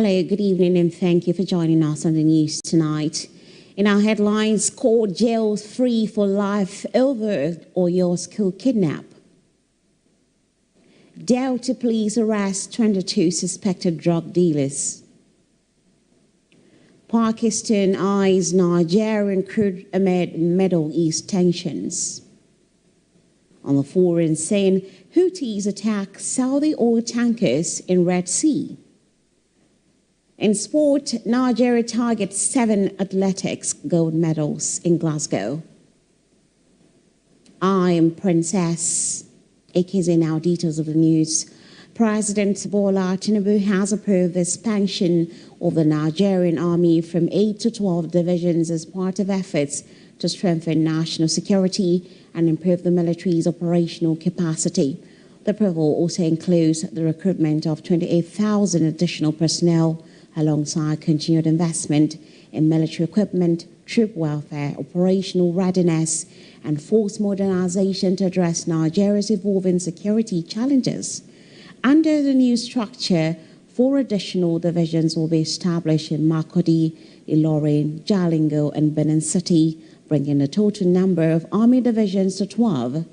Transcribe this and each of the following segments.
Hello, good evening, and thank you for joining us on the news tonight. In our headlines, court jails free for life over Oyo school kidnap. Delta police arrest 22 suspected drug dealers. Pakistan eyes Nigerian crude amid Middle East tensions. On the foreign scene, Houthis attack Saudi oil tankers in Red Sea. In sport, Nigeria targets 7 athletics gold medals in Glasgow. I am Princess. AKZ now details of the news. President Bola Tinubu has approved the expansion of the Nigerian army from 8 to 12 divisions as part of efforts to strengthen national security and improve the military's operational capacity. The approval also includes the recruitment of 28,000 additional personnel alongside continued investment in military equipment, troop welfare, operational readiness, and force modernization to address Nigeria's evolving security challenges. Under the new structure, 4 additional divisions will be established in Makurdi, Ilorin, Jalingo, and Benin City, bringing the total number of army divisions to 12.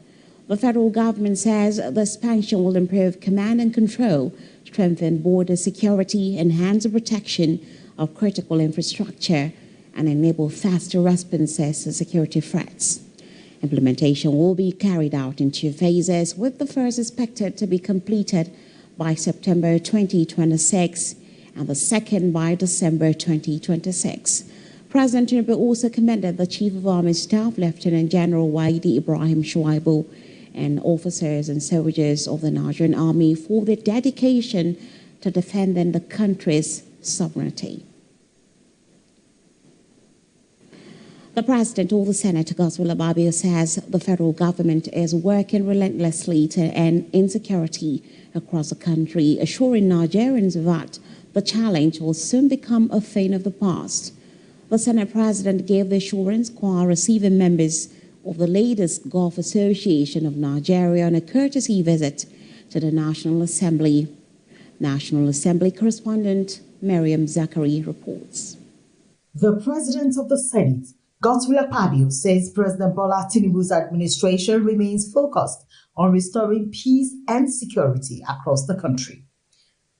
The federal government says the expansion will improve command and control, strengthen border security, enhance the protection of critical infrastructure, and enable faster responses to security threats. Implementation will be carried out in 2 phases, with the first expected to be completed by September 2026 and the second by December 2026. President Tinubu also commended the Chief of Army Staff, Lieutenant General Waidi Ibrahim Shuaibu, and officers and soldiers of the Nigerian Army for their dedication to defending the country's sovereignty. The President of the Senate, Godswill Akpabio, says the federal government is working relentlessly to end insecurity across the country, assuring Nigerians that the challenge will soon become a thing of the past. The Senate President gave the assurance while receiving members of the latest Gulf Association of Nigeria on a courtesy visit to the National Assembly. National Assembly correspondent Miriam Zachary reports. The President of the Senate, Godswill Akpabio, says President Bola Tinubu's administration remains focused on restoring peace and security across the country.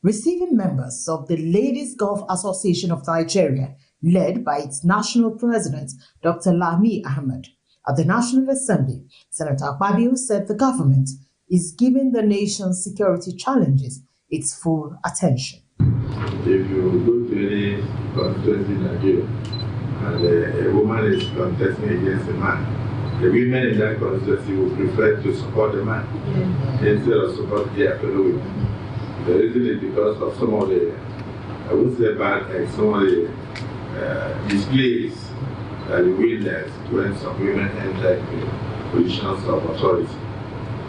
Receiving members of the Ladies Gulf Association of Nigeria, led by its national president, Dr. Lami Ahmed, at the National Assembly, Senator Akpabio said the government is giving the nation's security challenges its full attention. If you go to any constituency in Nigeria and a woman is contesting against a man, the women in that constituency will prefer to support the man instead of support their fellow women. The reason is because of some of the, I would say bad things, some of the displays that the witness when some women enter into positions of authority.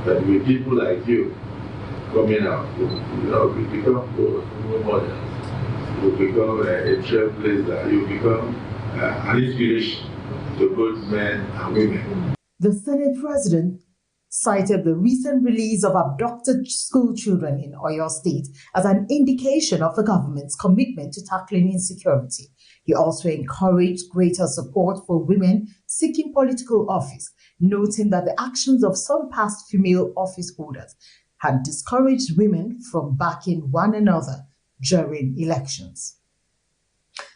But with people like you coming out, you become role models, you become a trailblazer, you become an inspiration to both men and women. The Senate President cited the recent release of abducted school children in Oyo State as an indication of the government's commitment to tackling insecurity. He also encouraged greater support for women seeking political office, noting that the actions of some past female office holders had discouraged women from backing one another during elections.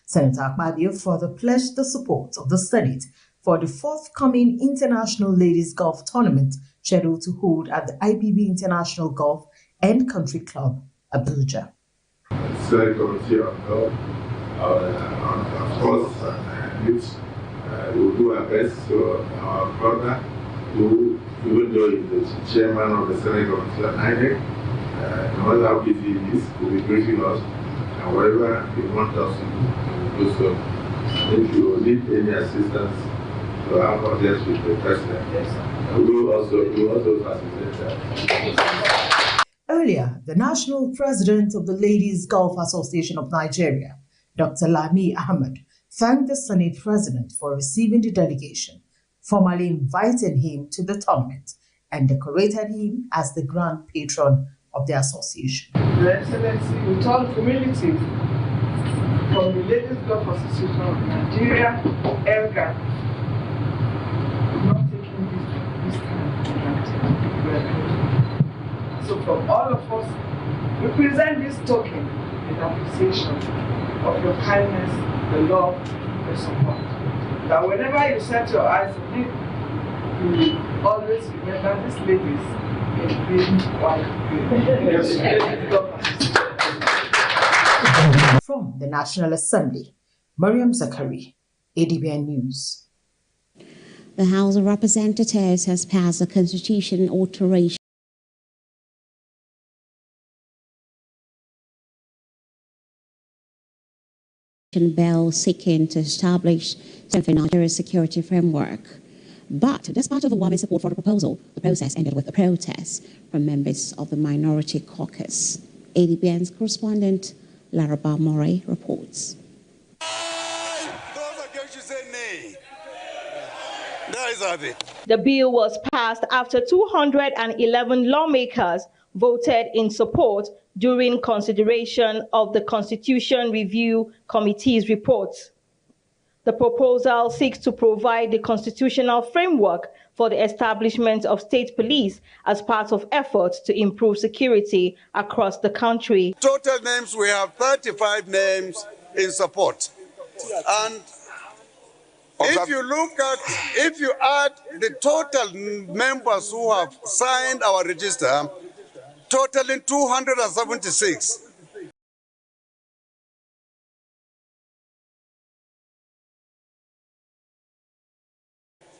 Senator Akpabio further pledged the support of the Senate for the forthcoming International Ladies Golf Tournament scheduled to hold at the IPB International Golf and Country Club, Abuja. Select Committee on Golf, of course, youth, we'll do our best to our brother, who, even though he's the chairman of the Senate Committee on INEC, no matter how busy he is, will be briefing us, and whatever he wants us to do so. If you need any assistance to have audience with the President, we will also facilitate that. Earlier, the national president of the Ladies Golf Association of Nigeria, Dr. Lami Ahmed, thanked the Senate President for receiving the delegation, formally inviting him to the tournament, and decorated him as the grand patron of the association. Your Excellency, with all humility, from the latest law constitution of Nigeria, ELGA, not taking this time for granted. So from all of us, we present this token in appreciation of your kindness, the love, the support. That whenever you set your eyes on it, you always remember these ladies in being white. From the National Assembly, Mariam Zakari, Adbn News. The House of Representatives has passed a constitution alteration bill seeking to establish Nigeria's security framework. But despite overwhelming support for the proposal, the process ended with a protest from members of the minority caucus. Adbn's correspondent Laraba Moray reports. Those against you say nay. That is it. The bill was passed after 211 lawmakers voted in support during consideration of the Constitution Review Committee's report. The proposal seeks to provide the constitutional framework for the establishment of state police as part of efforts to improve security across the country. Total names, we have 35 names in support. And if you add the total members who have signed our register, totaling 276.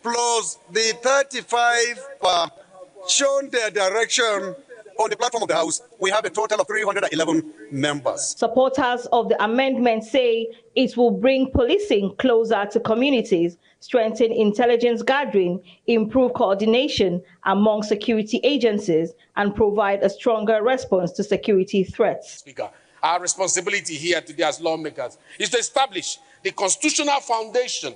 Plus the 35 shown their direction on the platform of the House, we have a total of 311 members. Supporters of the amendment say it will bring policing closer to communities, strengthen intelligence gathering, improve coordination among security agencies, and provide a stronger response to security threats. Speaker, our responsibility here today as lawmakers is to establish the constitutional foundation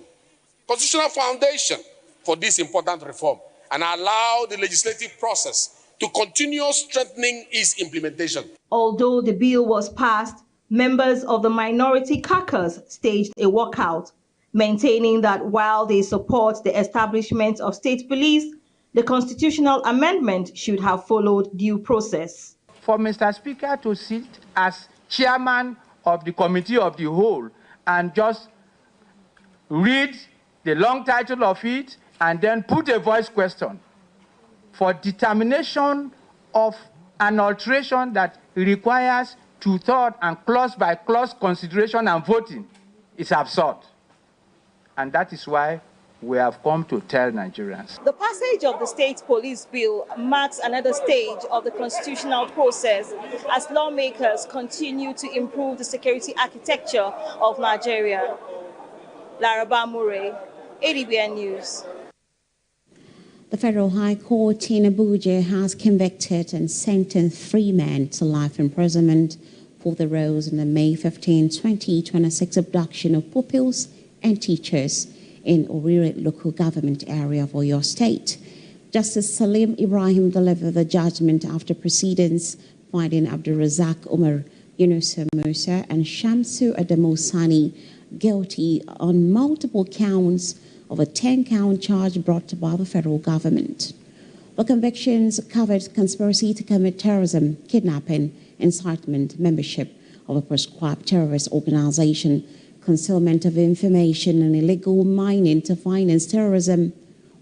for this important reform and allow the legislative process to continue strengthening its implementation. Although the bill was passed, members of the minority caucus staged a walkout, maintaining that while they support the establishment of state police, the constitutional amendment should have followed due process. For Mr. Speaker to sit as chairman of the Committee of the Whole and just read the long title of it and then put a voice question for determination of an alteration that requires two-thirds and clause-by-clause consideration and voting is absurd. And that is why we have come to tell Nigerians. The passage of the State Police Bill marks another stage of the constitutional process as lawmakers continue to improve the security architecture of Nigeria. Laraba Moray, Adbn News. The Federal High Court in Abuja has convicted and sentenced 3 men to life imprisonment for their roles in the May 15, 2026 abduction of pupils and teachers in Orire local government area of Oyo State. Justice Salim Ibrahim delivered the judgment after proceedings finding Abdul Razak Umar, Yunusa Musa, and Shamsu Adamosani guilty on multiple counts of a 10-count charge brought by the federal government. The convictions covered conspiracy to commit terrorism, kidnapping, incitement, membership of a prescribed terrorist organization, concealment of information, and illegal mining to finance terrorism,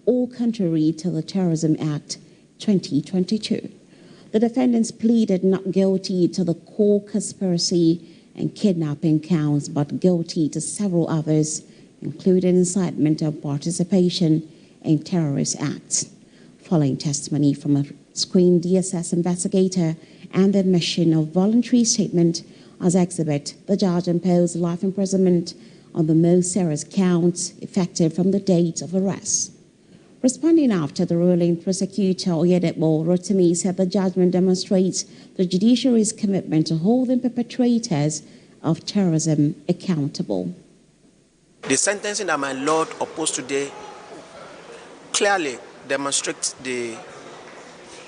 all contrary to the Terrorism Act 2022. The defendants pleaded not guilty to the core conspiracy and kidnapping counts, but guilty to several others, including incitement of participation in terrorist acts. Following testimony from a screened DSS investigator and the admission of voluntary statement as exhibit, the judge imposed life imprisonment on the most serious counts effective from the date of arrest. Responding after the ruling, prosecutor Oyedebo Rotimi said the judgment demonstrates the judiciary's commitment to holding perpetrators of terrorism accountable. The sentencing that my Lord opposed today clearly demonstrates the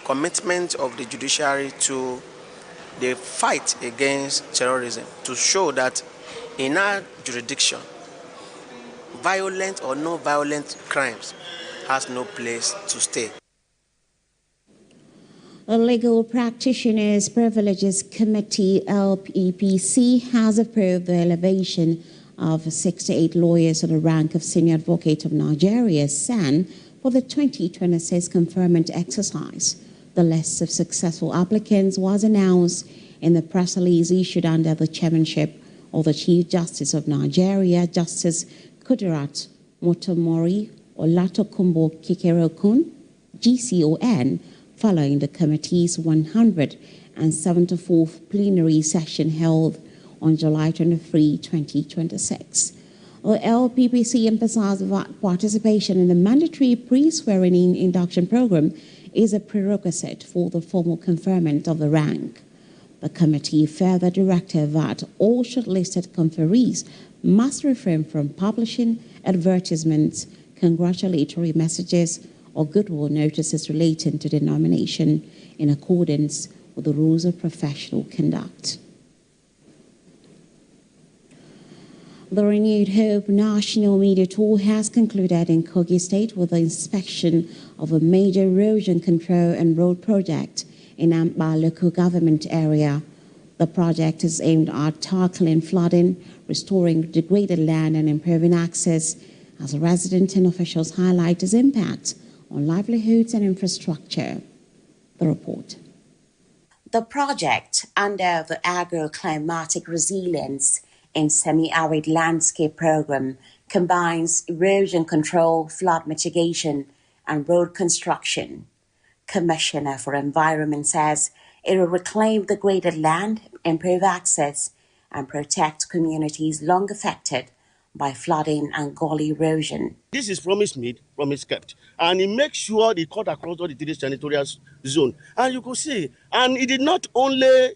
commitment of the judiciary to the fight against terrorism, to show that In our jurisdiction, violent or no violent crimes has no place to stay. The Legal Practitioners Privileges Committee, LPPC, has approved the elevation of 68 lawyers to the rank of Senior Advocate of Nigeria, SAN, for the 2026 conferment exercise. The list of successful applicants was announced in the press release issued under the chairmanship of the Chief Justice of Nigeria, Justice Kudirat Motomori Olatokunbo Kikerokun, GCON, following the committee's 174th plenary session held on July 23, 2026. The LPPC emphasized that participation in the mandatory pre-swearing-in induction program is a prerequisite for the formal conferment of the rank. The committee further directed that all shortlisted conferees must refrain from publishing advertisements, congratulatory messages, or goodwill notices relating to the nomination in accordance with the rules of professional conduct. The Renewed Hope National Media Tour has concluded in Kogi State with the inspection of a major erosion control and road project in Amba local government area. The project is aimed at tackling flooding, restoring degraded land, and improving access, as residents and officials highlight its impact on livelihoods and infrastructure. The report. The project, under the Agro-Climatic Resilience in Semi-Arid Landscape Program, combines erosion control, flood mitigation, and road construction. Commissioner for Environment says it will reclaim degraded land, improve access, and protect communities long affected by flooding and gully erosion. This is promise made, promise kept. And it makes sure they cut across all the 3 territorial zone. And you could see, and it's not only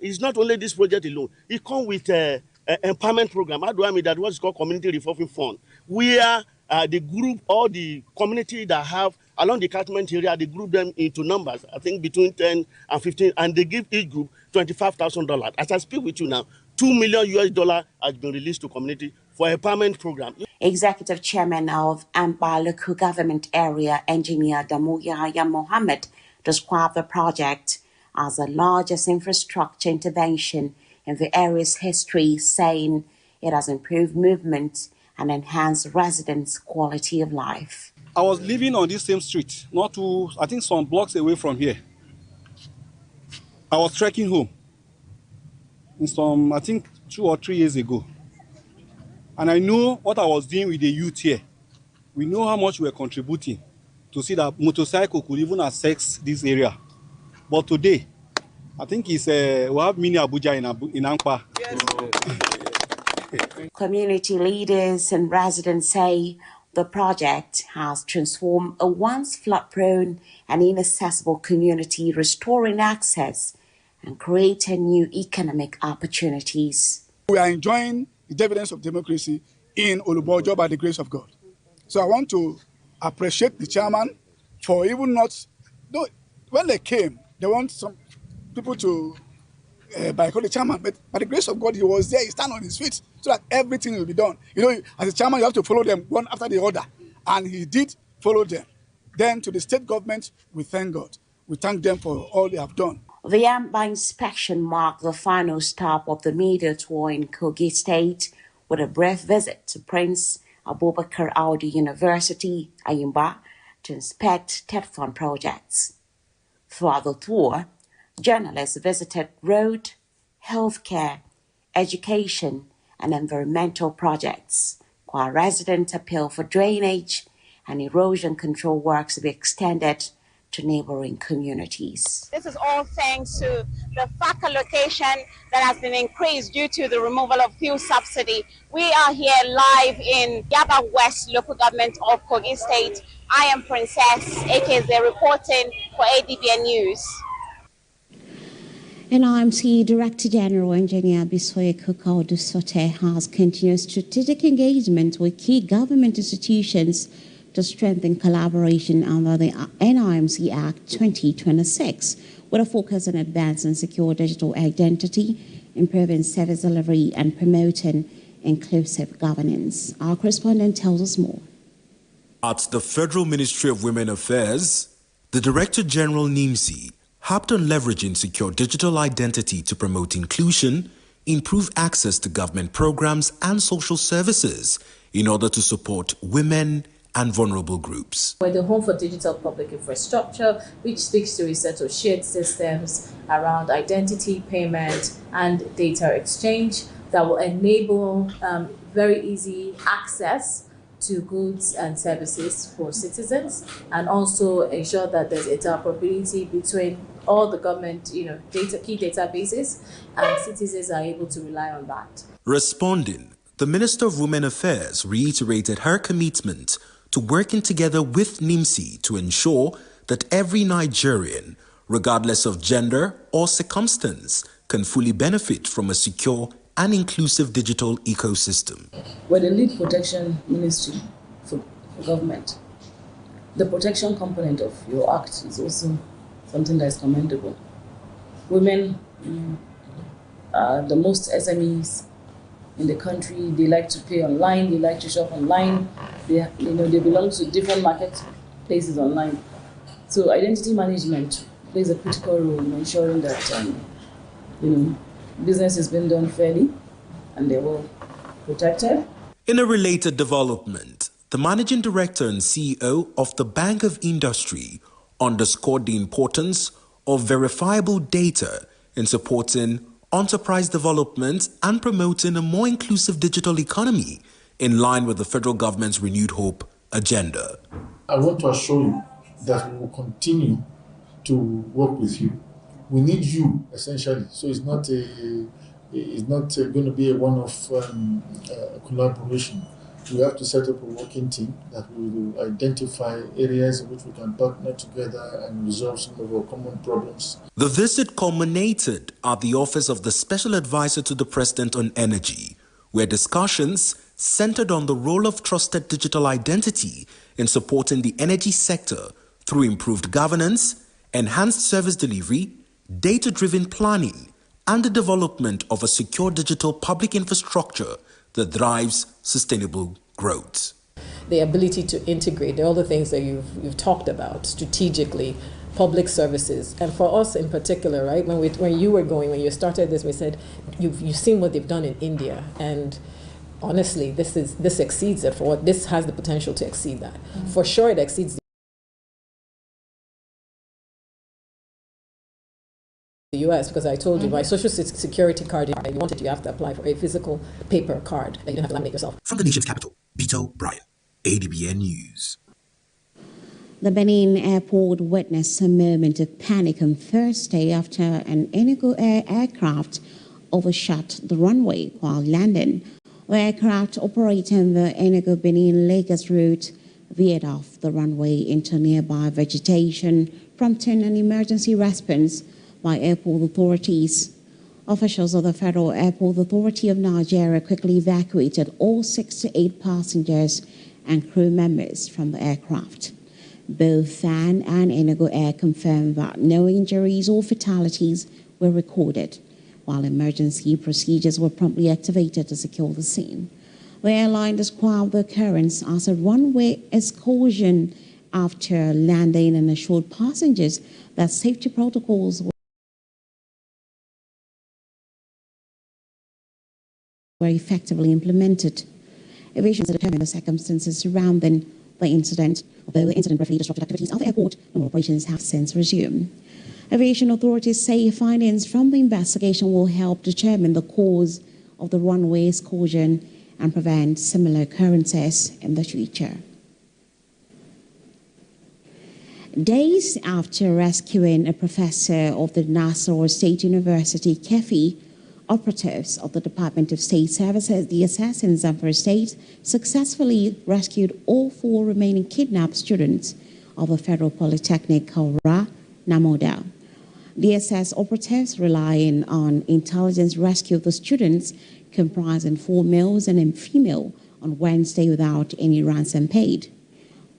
this project alone. It comes with an empowerment program. How do I mean that? What's called Community Reforming Fund. Where the group, all the community that have along the catchment area, they group them into numbers, I think between 10 and 15, and they give each group $25,000. As I speak with you now, $2 million has been released to community for a empowerment program. Executive Chairman of Amba Local Government Area, Engineer Damu Yahya Mohammed, described the project as the largest infrastructure intervention in the area's history, saying it has improved movement and enhanced residents' quality of life. I was living on this same street, I think some blocks away from here. I was trekking home I think 2 or 3 years ago. And I know what I was doing with the youth here. We know how much we're contributing to see that motorcycle could even access this area. But today, I think we have mini Abuja in Ankpa. Yes. Community leaders and residents say the project has transformed a once flood-prone and inaccessible community, restoring access and creating new economic opportunities. We are enjoying the dividends of democracy in Olubojo by the grace of God. So I want to appreciate the chairman for even when they came, they want some people to boycott the chairman, but by the grace of God, he was there, he stand on his feet so that everything will be done. You know, as a chairman, you have to follow them one after the other, and he did follow them. Then to the state government, we thank God. We thank them for all they have done. The Amba inspection marked the final stop of the media tour in Kogi State, with a brief visit to Prince Abubakar Audi University, Ayimba, to inspect TETFON projects. Throughout the tour, journalists visited road, healthcare, education, and environmental projects, while residents appealed for drainage and erosion control works to be extended to neighboring communities. This is all thanks to the FAC allocation that has been increased due to the removal of fuel subsidy. We are here live in Yaba West local government of Kogi State. I am Princess AKZ reporting for Adbn News. NIMC Director General Engineer Bisoye Kuka-Odusote has continued strategic engagement with key government institutions to strengthen collaboration under the NIMC Act 2026, with a focus on advancing secure digital identity, improving service delivery, and promoting inclusive governance. Our correspondent tells us more. At the Federal Ministry of Women Affairs, the Director General NIMSI harped on leveraging secure digital identity to promote inclusion, improve access to government programs and social services in order to support women and vulnerable groups. We're the home for digital public infrastructure, which speaks to a set of shared systems around identity, payment, and data exchange that will enable very easy access to goods and services for citizens, and also ensure that there's interoperability between all the government, key databases, and citizens are able to rely on that. Responding, the Minister of Women Affairs reiterated her commitment to working together with NIMSI to ensure that every Nigerian, regardless of gender or circumstance, can fully benefit from a secure and inclusive digital ecosystem. We're the lead protection ministry for government. The protection component of your act is also something that is commendable. Women are the most SMEs in the country. They like to pay online, they like to shop online. They belong to different marketplaces online. So identity management plays a critical role in ensuring that business is being done fairly and they're well protected. In a related development, the Managing Director and CEO of the Bank of Industry underscored the importance of verifiable data in supporting enterprise development and promoting a more inclusive digital economy in line with the federal government's Renewed Hope agenda. I want to assure you that we will continue to work with you. We need you, essentially. So it's not going to be a one-off collaboration. We have to set up a working team that will identify areas in which we can partner together and resolve some of our common problems. The visit culminated at the office of the Special Advisor to the President on Energy, where discussions centered on the role of trusted digital identity in supporting the energy sector through improved governance, enhanced service delivery, data-driven planning, and the development of a secure digital public infrastructure that drives sustainable growth. The ability to integrate all the things that you've talked about strategically, public services, and for us in particular, right? When you started this, we said you've seen what they've done in India, and honestly, this exceeds it. This has the potential to exceed that. Mm-hmm. For sure, it exceeds the US, because I told you my social security card, if you want it, you have to apply for a physical paper card that you don't have to laminate yourself. From the nation's capital, Bito Brian, Adbn News. The Benin airport witnessed a moment of panic on Thursday after an Enugu Air aircraft overshot the runway while landing. The aircraft operating the Enugu-Benin-Lagos route veered off the runway into nearby vegetation, prompting an emergency response by airport authorities. Officials of the Federal Airport Authority of Nigeria quickly evacuated all 68 passengers and crew members from the aircraft. Both FAN and Enugu Air confirmed that no injuries or fatalities were recorded, while emergency procedures were promptly activated to secure the scene. The airline described the occurrence as a runway excursion after landing and assured passengers that safety protocols were effectively implemented. Aviation has determined the circumstances surrounding the incident. Although the incident briefly disrupted activities at the airport, normal operations have since resumed. Aviation authorities say findings from the investigation will help determine the cause of the runway excursion and prevent similar occurrences in the future. Days after rescuing a professor of the Nassau State University, Kefi, operatives of the Department of State Services, the assassins of Zamfara State, successfully rescued all 4 remaining kidnapped students of the Federal Polytechnic Kaura Namoda. DSS operatives relying on intelligence rescued the students, comprising 4 males and a female, on Wednesday without any ransom paid.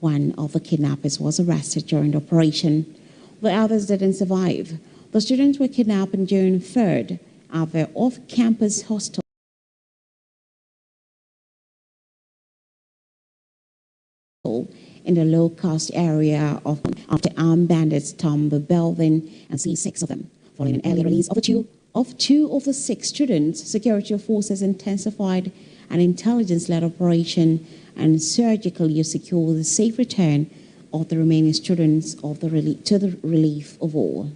One of the kidnappers was arrested during the operation. The others didn't survive. The students were kidnapped on June 3rd at their off-campus hostel in the low-cost area after armed bandits stormed the building and seized 6 of them. Following an early release of two of the 6 students, security forces intensified an intelligence-led operation and surgically secured the safe return of the remaining students to the relief of all.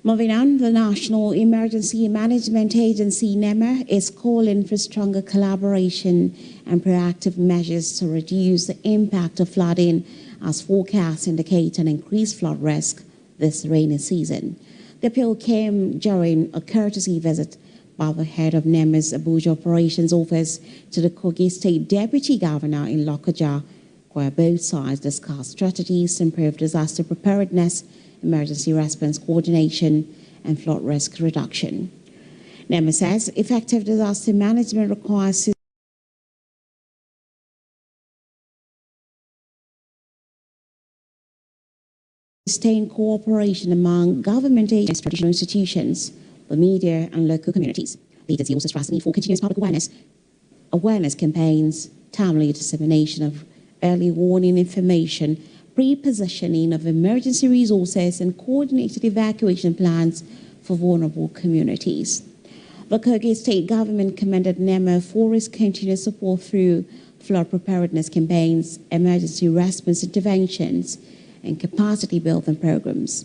Moving on, the National Emergency Management Agency, NEMA, is calling for stronger collaboration and proactive measures to reduce the impact of flooding, as forecasts indicate an increased flood risk this rainy season. The appeal came during a courtesy visit by the head of NEMA's Abuja Operations Office to the Kogi State Deputy Governor in Lokoja, where both sides discussed strategies to improve disaster preparedness, emergency response coordination, and flood risk reduction. NEMA says effective disaster management requires sustained cooperation among government agencies, traditional institutions, the media, and local communities. The agency also stressed the need for continuous public awareness campaigns, timely dissemination of early warning information, pre-positioning of emergency resources, and coordinated evacuation plans for vulnerable communities. The Kogi State government commended NEMA for its continuous support through flood preparedness campaigns, emergency response interventions, and capacity building programs.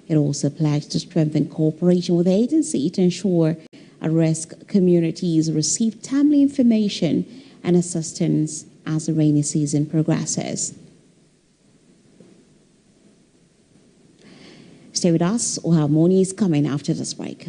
It also pledged to strengthen cooperation with the agency to ensure at-risk communities receive timely information and assistance as the rainy season progresses. Stay with us, we'll have more news coming after this break.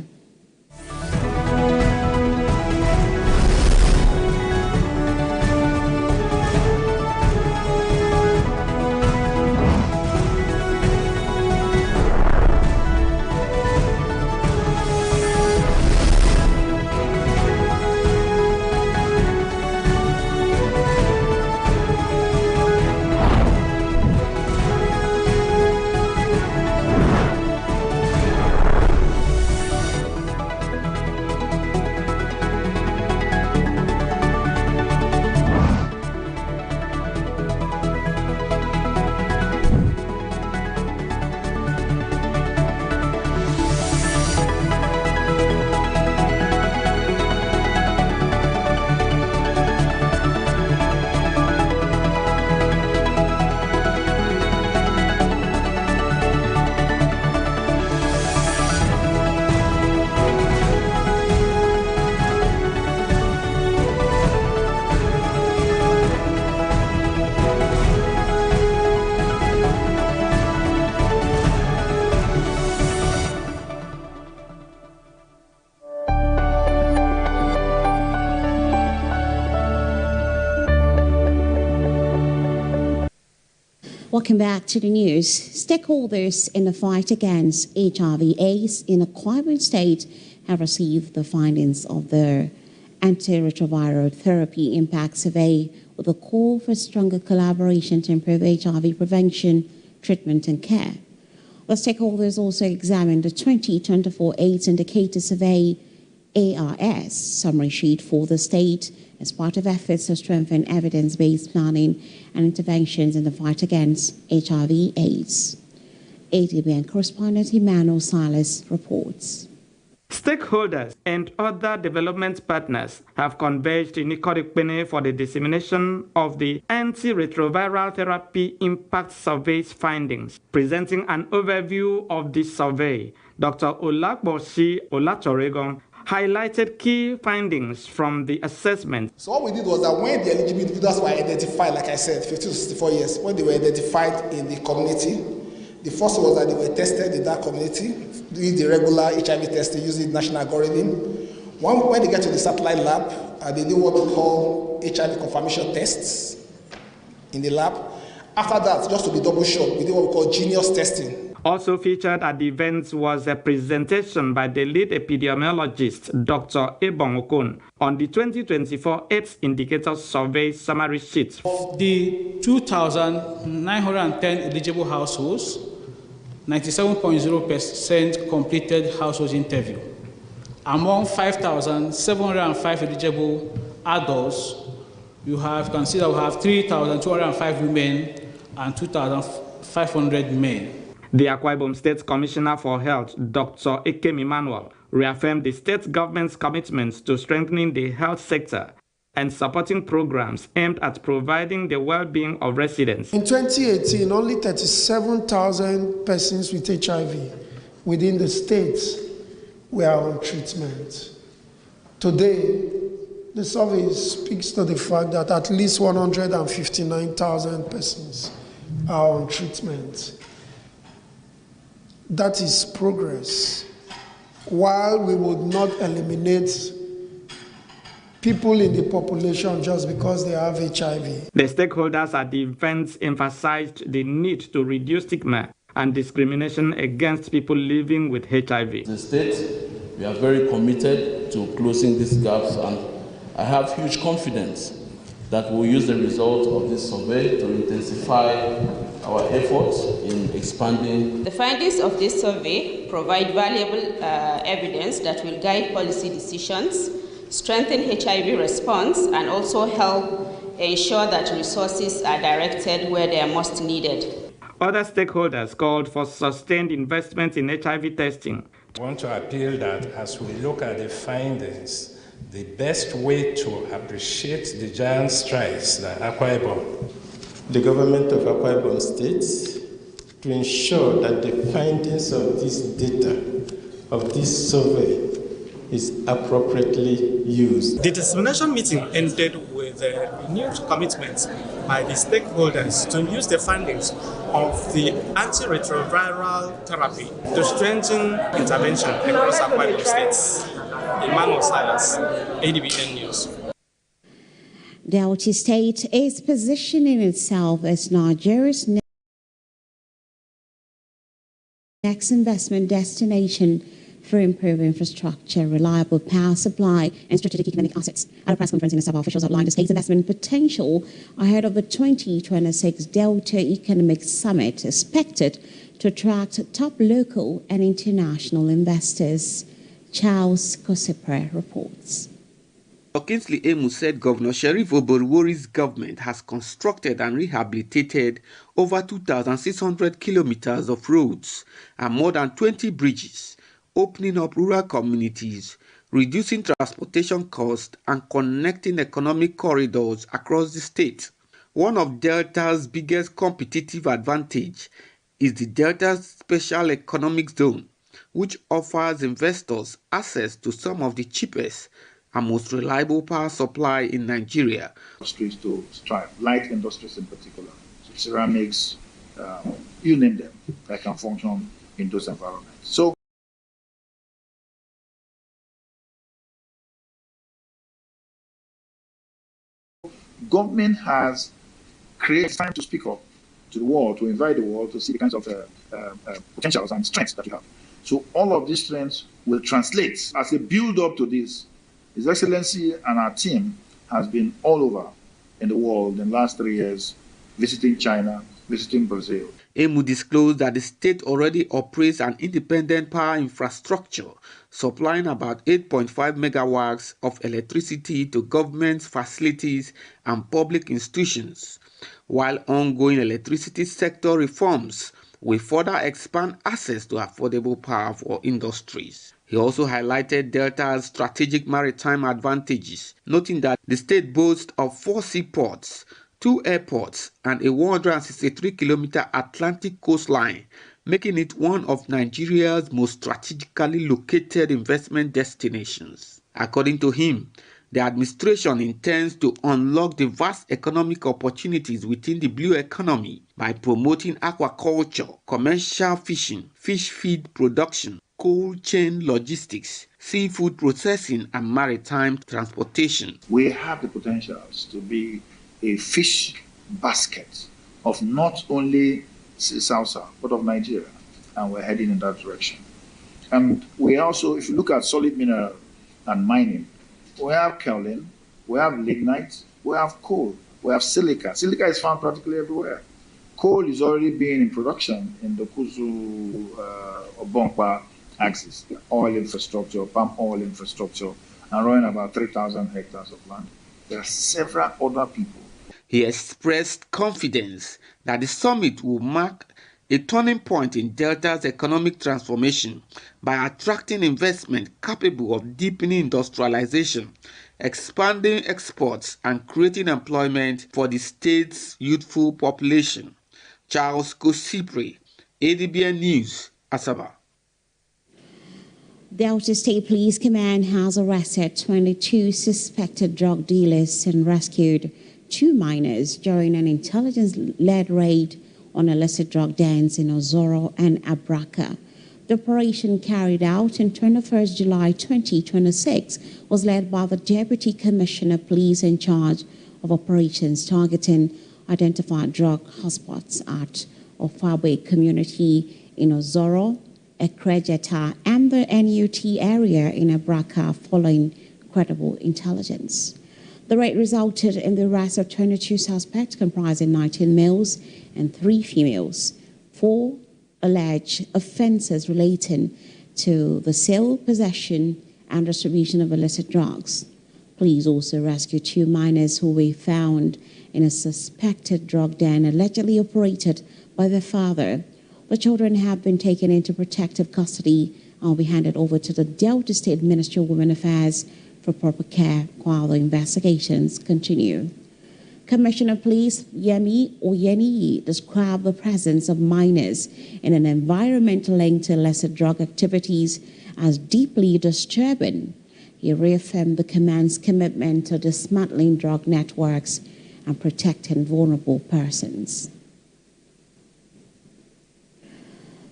Welcome back to the news. Stakeholders in the fight against HIV/AIDS in Akwa Ibom State have received the findings of the antiretroviral therapy impact survey with a call for stronger collaboration to improve HIV prevention, treatment, and care. The stakeholders also examined the 2024 AIDS Indicator Survey ARS summary sheet for the state as part of efforts to strengthen evidence-based planning and interventions in the fight against HIV/AIDS. Adbn correspondent Emmanuel Silas reports. Stakeholders and other development partners have converged in Ikorikpene for the dissemination of the antiretroviral therapy impact survey's findings. Presenting an overview of this survey, Dr. Olakboshi Olatoregon highlighted key findings from the assessment. So what we did was that when the eligible individuals were identified, like I said, 50 to 64 years, when they were identified in the community, the first was that they were tested in that community, doing the regular HIV testing using national algorithm. When they get to the satellite lab, they do what we call HIV confirmation tests in the lab. After that, just to be double sure, we do what we call genius testing. Also featured at the event was a presentation by the lead epidemiologist, Dr. Ebong Okon, on the 2024 AIDS Indicator Survey summary sheet. Of the 2,910 eligible households, 97.0% completed household interview. Among 5,705 eligible adults, you can see that we have 3,205 women and 2,500 men. The Akwa Ibom State Commissioner for Health, Dr. Ekem Emmanuel, reaffirmed the state government's commitment to strengthening the health sector and supporting programs aimed at providing the well-being of residents. In 2018, only 37,000 persons with HIV within the states were on treatment. Today, the survey speaks to the fact that at least 159,000 persons are on treatment. That is progress. While we would not eliminate people in the population just because they have HIV. The stakeholders at the event emphasized the need to reduce stigma and discrimination against people living with HIV. The state, we are very committed to closing these gaps, and I have huge confidence that we'll use the result of this survey to intensify our efforts in expanding. The findings of this survey provide valuable evidence that will guide policy decisions, strengthen HIV response, and also help ensure that resources are directed where they are most needed. Other stakeholders called for sustained investment in HIV testing. I want to appeal that as we look at the findings, the best way to appreciate the giant strides that Akwa Ibom, the government of Akwa Ibom State, to ensure that the findings of this data, of this survey, is appropriately used. The dissemination meeting ended with a renewed commitment by the stakeholders to use the findings of the antiretroviral therapy to strengthen intervention across Akwa Ibom States. Emmanuel Silas, Adbn News. Delta State is positioning itself as Nigeria's next investment destination for improved infrastructure, reliable power supply, and strategic economic assets. At a press conference in Asaba, officials outlined the state's investment potential ahead of the 2026 Delta Economic Summit, expected to attract top local and international investors. Charles Kosipre reports. Kingsley Emu said Governor Sheriff Oborwori's government has constructed and rehabilitated over 2,600 kilometers of roads and more than 20 bridges, opening up rural communities, reducing transportation costs, and connecting economic corridors across the state. One of Delta's biggest competitive advantage is the Delta's Special Economic Zone, which offers investors access to some of the cheapest and most reliable power supply in Nigeria. Industries to strive, light industries in particular, so ceramics, you name them, that can function in those environments. So government has created time to speak up to the world, to invite the world to see the kinds of potentials and strengths that you have. So all of these strengths will translate as a build-up to this. His Excellency and our team has been all over in the world in the last 3 years, visiting China, visiting Brazil. Emu disclosed that the state already operates an independent power infrastructure, supplying about 8.5 megawatts of electricity to governments, facilities, and public institutions, while ongoing electricity sector reforms will further expand access to affordable power for industries. He also highlighted Delta's strategic maritime advantages, noting that the state boasts of 4 seaports, 2 airports, and a 163-kilometer Atlantic coastline, making it one of Nigeria's most strategically located investment destinations. According to him, the administration intends to unlock the vast economic opportunities within the blue economy by promoting aquaculture, commercial fishing, fish feed production, cold chain logistics, seafood processing, and maritime transportation. We have the potentials to be a fish basket of not only South, but of Nigeria, and we're heading in that direction. And we also, if you look at solid mineral and mining, we have kaolin, we have lignite, we have coal, we have silica. Silica is found practically everywhere. Coal is already being in production in the Kuzu Obonkwa axis, oil infrastructure, palm oil infrastructure, and running about 3,000 hectares of land. There are several other people. He expressed confidence that the summit will mark a turning point in Delta's economic transformation by attracting investment capable of deepening industrialization, expanding exports, and creating employment for the state's youthful population. Charles Kosipri, Adbn News, Asaba. Delta State Police Command has arrested 22 suspected drug dealers and rescued 2 minors during an intelligence-led raid on illicit drug dens in Ozoro and Abraka. The operation, carried out on 21st July 2026, was led by the Deputy Commissioner of Police in charge of operations targeting identified drug hotspots at Ofabwe community in Ozoro, Ekrejeta, and the NUT area in Abraka following credible intelligence. The raid resulted in the arrest of 22 suspects comprising 19 males and 3 females, 4 alleged offenses relating to the sale, possession, and distribution of illicit drugs. Police also rescued 2 minors who were found in a suspected drug den allegedly operated by their father. The children have been taken into protective custody and will be handed over to the Delta State Ministry of Women Affairs for proper care while the investigations continue. Commissioner of Police Yemi Oyeni described the presence of minors in an environment linked to illicit drug activities as deeply disturbing. He reaffirmed the command's commitment to dismantling drug networks and protecting vulnerable persons.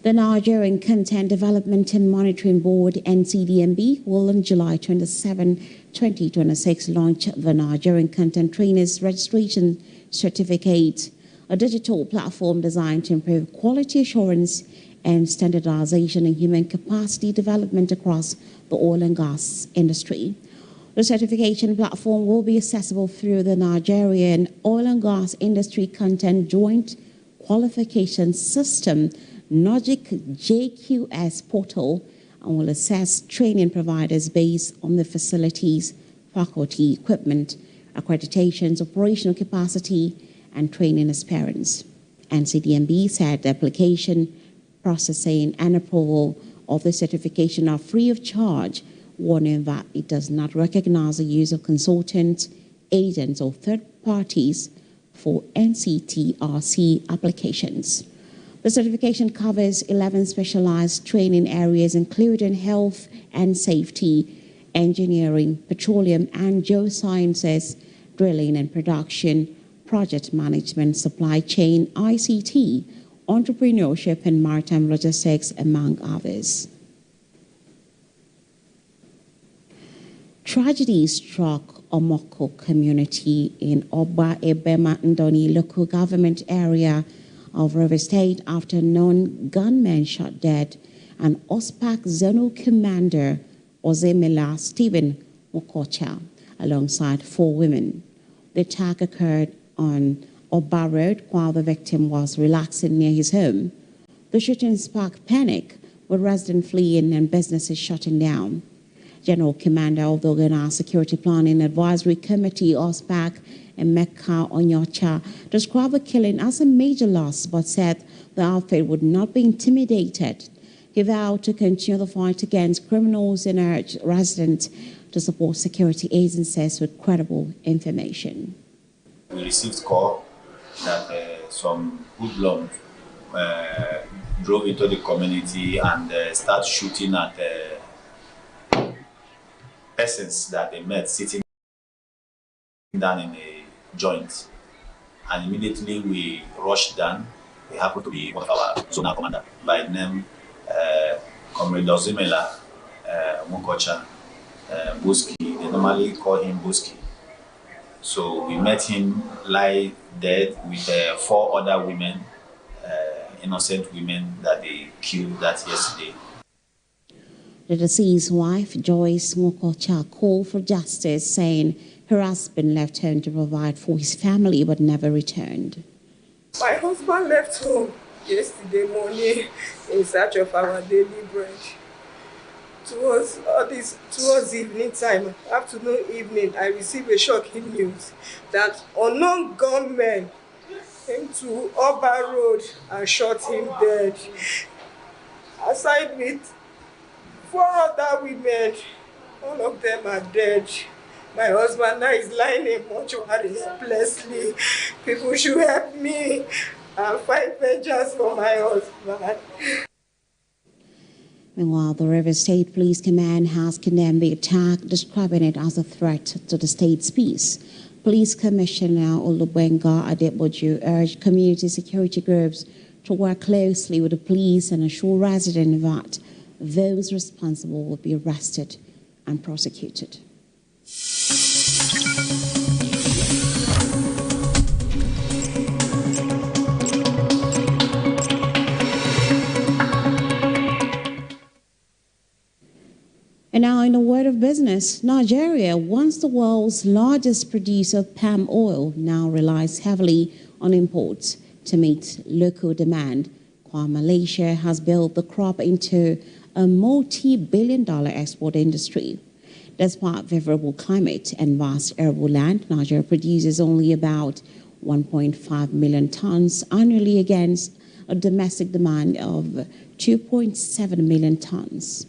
The Nigerian Content Development and Monitoring Board, NCDMB, will on July 27, 2026 launch the Nigerian Content Trainers Registration Certificate, a digital platform designed to improve quality assurance and standardization in human capacity development across the oil and gas industry. The certification platform will be accessible through the Nigerian Oil and Gas Industry Content Joint Qualification System NOGIC JQS portal, and will assess training providers based on the facilities, faculty, equipment, accreditations, operational capacity, and training experience. NCDMB said the application, processing, and approval of the certification are free of charge, warning that it does not recognize the use of consultants, agents, or third parties for NCTRC applications. The certification covers 11 specialized training areas, including health and safety, engineering, petroleum and geosciences, drilling and production, project management, supply chain, ICT, entrepreneurship, and maritime logistics, among others. Tragedy struck Omoko community in Oba Ebema Ndoni local government area of River State after a known gunman shot dead and OSPAC Zonal Commander Ozemela Stephen Mokocha alongside 4 women. The attack occurred on Oba Road while the victim was relaxing near his home. The shooting sparked panic, with residents fleeing and businesses shutting down. General Commander of the Organized Security Planning Advisory Committee, OSPAC, and Mecca Onyocha, described the killing as a major loss, but said the outfit would not be intimidated. He vowed to continue the fight against criminals and urged residents to support security agencies with credible information. We received call that some hoodlums drove into the community and started shooting at persons that they met sitting down in a joint, and immediately we rushed down. He happened to be one of our zonal commander by name Comrade Ozemela Mokocha Buski. They normally call him Buski. So we met him lie dead with 4 other women, innocent women that they killed that yesterday. The deceased wife, Joyce Mokocha, called for justice, saying her husband left home to provide for his family but never returned. My husband left home yesterday morning in search of our daily bread. towards evening time, afternoon, evening, I received a shocking news that unknown gunmen came to Oba Road and shot him dead. Aside with 4 other women, all of them are dead. My husband now is lying in mortuary helplessly. People should help me and find vengeance for my husband. Meanwhile, the Rivers State Police Command has condemned the attack, describing it as a threat to the state's peace. Police Commissioner Olubenga Adbn urged community security groups to work closely with the police and assure residents that those responsible will be arrested and prosecuted. And now, in the world of business, Nigeria, once the world's largest producer of palm oil, now relies heavily on imports to meet local demand, while Malaysia has built the crop into a multi-billion-dollar export industry. Despite favorable climate and vast arable land, Nigeria produces only about 1.5 million tons annually against a domestic demand of 2.7 million tons.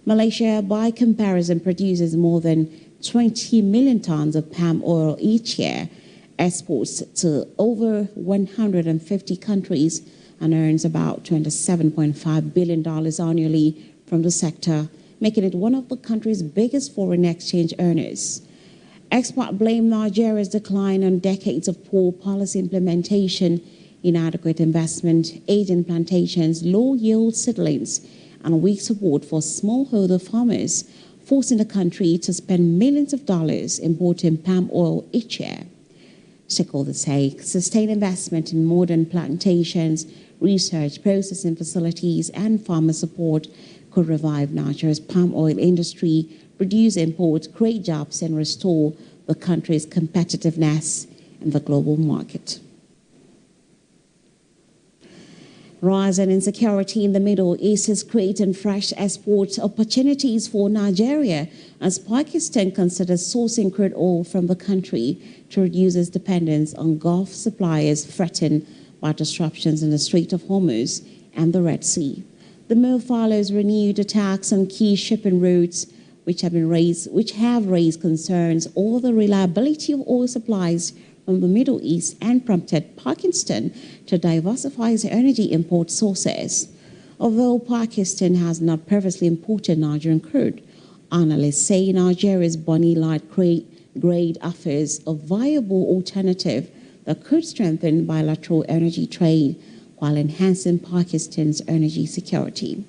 Malaysia, by comparison, produces more than 20 million tons of palm oil each year, exports to over 150 countries, and earns about $27.5 billion annually from the sector, making it one of the country's biggest foreign exchange earners. Experts blame Nigeria's decline on decades of poor policy implementation, inadequate investment, aging plantations, low-yield seedlings, and weak support for smallholder farmers, forcing the country to spend millions of dollars importing palm oil each year. Stakeholders say sustained investment in modern plantations, research, processing facilities, and farmer support could revive Nigeria's palm oil industry, reduce imports, create jobs, and restore the country's competitiveness in the global market. Rising insecurity in the Middle East is creating fresh export opportunities for Nigeria as Pakistan considers sourcing crude oil from the country to reduce its dependence on Gulf suppliers threatened by disruptions in the Strait of Hormuz and the Red Sea. The move follows renewed attacks on key shipping routes which have raised concerns over the reliability of oil supplies from the Middle East and prompted Pakistan to diversify its energy import sources. Although Pakistan has not previously imported Nigerian crude, analysts say Nigeria's Bonny Light grade offers a viable alternative that could strengthen bilateral energy trade while enhancing Pakistan's energy security.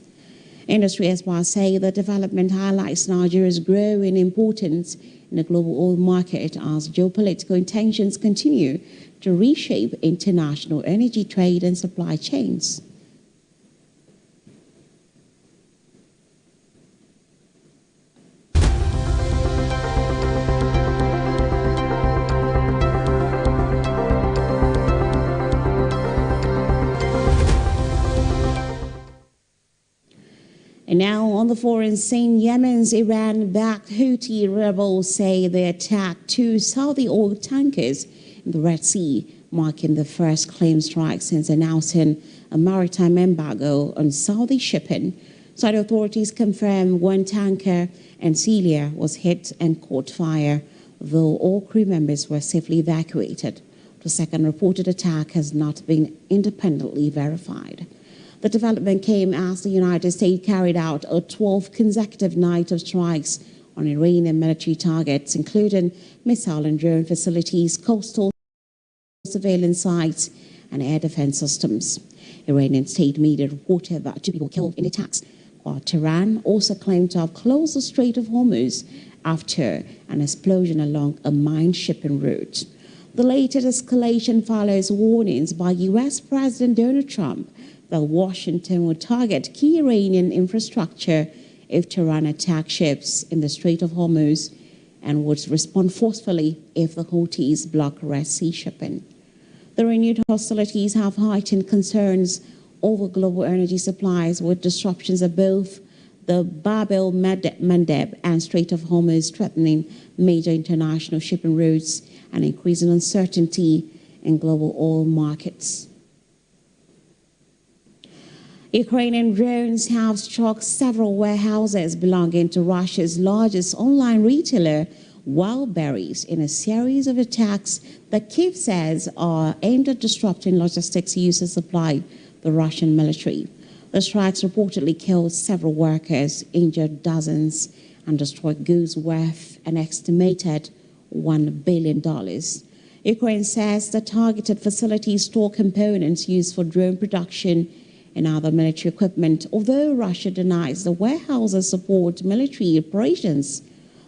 Industry experts say the development highlights Nigeria's growing importance in the global oil market as geopolitical tensions continue to reshape international energy trade and supply chains. And now on the foreign scene, Yemen's Iran-backed Houthi rebels say they attacked 2 Saudi oil tankers in the Red Sea, marking the first claim strike since announcing a maritime embargo on Saudi shipping. Saudi authorities confirmed 1 tanker and Celia was hit and caught fire, though all crew members were safely evacuated. The second reported attack has not been independently verified. The development came as the United States carried out a 12th consecutive night of strikes on Iranian military targets, including missile and drone facilities, coastal surveillance sites, and air defense systems. Iranian state media reported that 2 people killed in attacks, while Tehran also claimed to have closed the Strait of Hormuz after an explosion along a mine shipping route. The latest escalation follows warnings by U.S. President Donald Trump that Washington would target key Iranian infrastructure if Tehran attacked ships in the Strait of Hormuz and would respond forcefully if the Houthis block Red Sea shipping. The renewed hostilities have heightened concerns over global energy supplies with disruptions at both the Bab el-Mandeb and Strait of Hormuz, threatening major international shipping routes and increasing uncertainty in global oil markets. Ukrainian drones have struck several warehouses belonging to Russia's largest online retailer, Wildberries, in a series of attacks that Kyiv says are aimed at disrupting logistics used to supply the Russian military. The strikes reportedly killed several workers, injured dozens, and destroyed goods worth an estimated $1 billion. Ukraine says the targeted facilities store components used for drone production and other military equipment, although Russia denies the warehouses support military operations.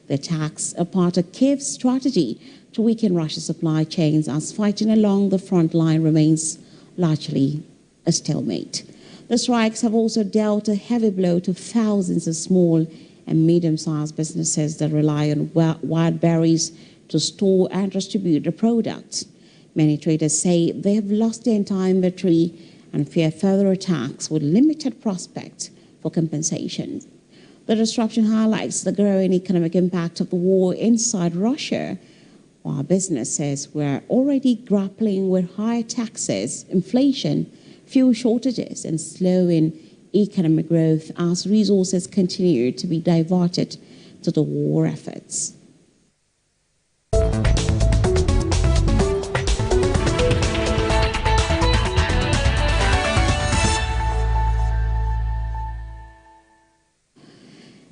The attacks are part of Kyiv's strategy to weaken Russia's supply chains as fighting along the front line remains largely a stalemate. The strikes have also dealt a heavy blow to thousands of small and medium-sized businesses that rely on Wildberries to store and distribute the products. Many traders say they have lost their entire inventory and fear further attacks with limited prospects for compensation. The disruption highlights the growing economic impact of the war inside Russia, while businesses were already grappling with higher taxes, inflation, fuel shortages, and slowing economic growth as resources continue to be diverted to the war efforts.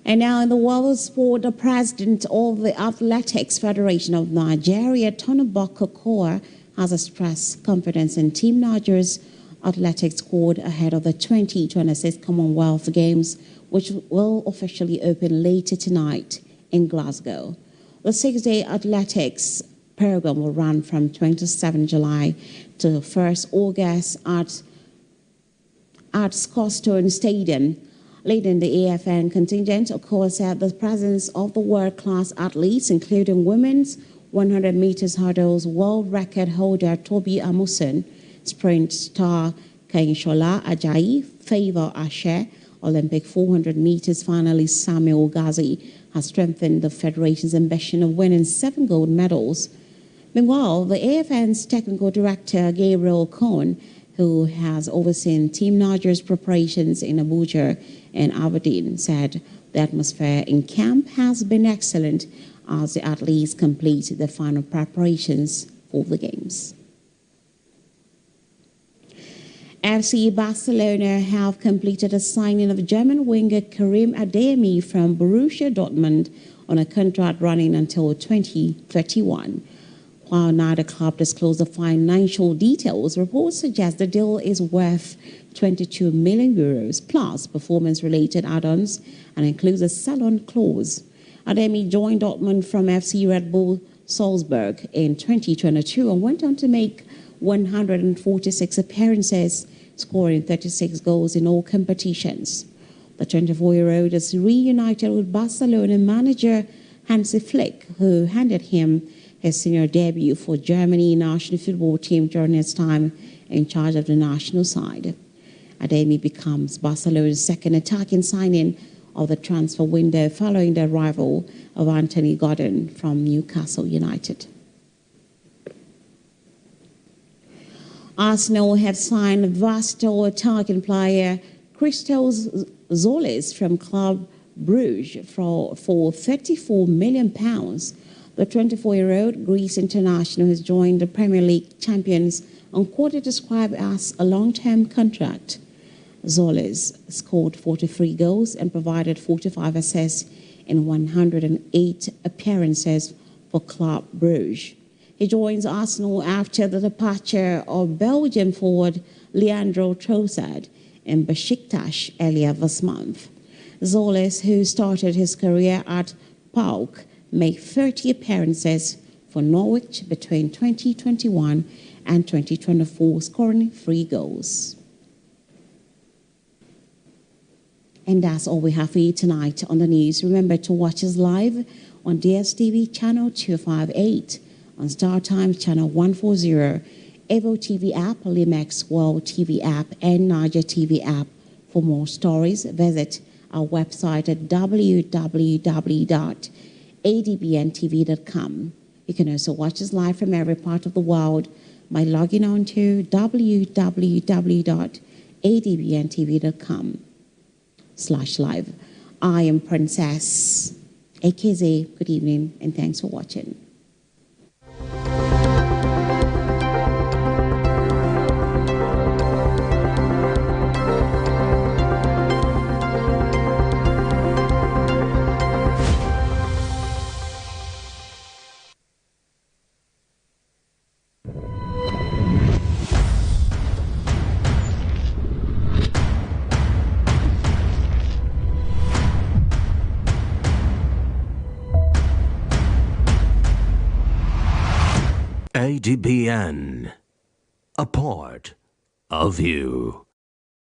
And now in the world of sport, the president of the Athletics Federation of Nigeria, Tonobok Okoa, has expressed confidence in Team Nigeria's athletics squad ahead of the 2026 Commonwealth Games, which will officially open later tonight in Glasgow. The six-day athletics program will run from 27 July to 1st August at Scotstoun Stadium. Leading the AFN contingent, Okoa said the presence of the world-class athletes, including women's 100 meters hurdles world record holder Tobi Amuson, sprint star Kenshola Ajayi, Favor Ashe, Olympic 400 meters finalist Samuel Ghazi, has strengthened the federation's ambition of winning 7 gold medals. Meanwhile, the AFN's technical director, Gabriel Cohn, who has overseen Team Nigeria's preparations in Abuja and Adbn, said the atmosphere in camp has been excellent as the athletes complete the final preparations for the Games. FC Barcelona have completed a signing of German winger Karim Adeyemi from Borussia Dortmund on a contract running until 2031. While neither club disclosed the financial details, reports suggest the deal is worth 22 million euros plus performance-related add-ons and includes a sell-on clause. Adeyemi joined Dortmund from FC Red Bull Salzburg in 2022 and went on to make 146 appearances, scoring 36 goals in all competitions. The 24-year-old is reunited with Barcelona manager Hansi Flick, who handed him his senior debut for Germany national football team during his time in charge of the national side. Adeyemi becomes Barcelona's second attacking signing of the transfer window following the arrival of Anthony Gordon from Newcastle United. Arsenal have signed versatile attacking player Christos Zolis from Club Brugge for £34 million. The 24-year-old Greece international has joined the Premier League champions on what it described as a long-term contract. Zolis scored 43 goals and provided 45 assists in 108 appearances for Club Brugge. He joins Arsenal after the departure of Belgian forward Leandro Trossard in Besiktas earlier this month. Zolis, who started his career at PAOK, made 30 appearances for Norwich between 2021 and 2024, scoring 3 goals. And that's all we have for you tonight on the news. Remember to watch us live on DSTV channel 258, on Star Times channel 140, Evo TV app, Limex World TV app, and Niger TV app. For more stories, visit our website at www.adbntv.com. You can also watch us live from every part of the world by logging on to www.adbntv.com/live. I am Princess AKZ. Good evening and thanks for watching. Adbn, a part of you.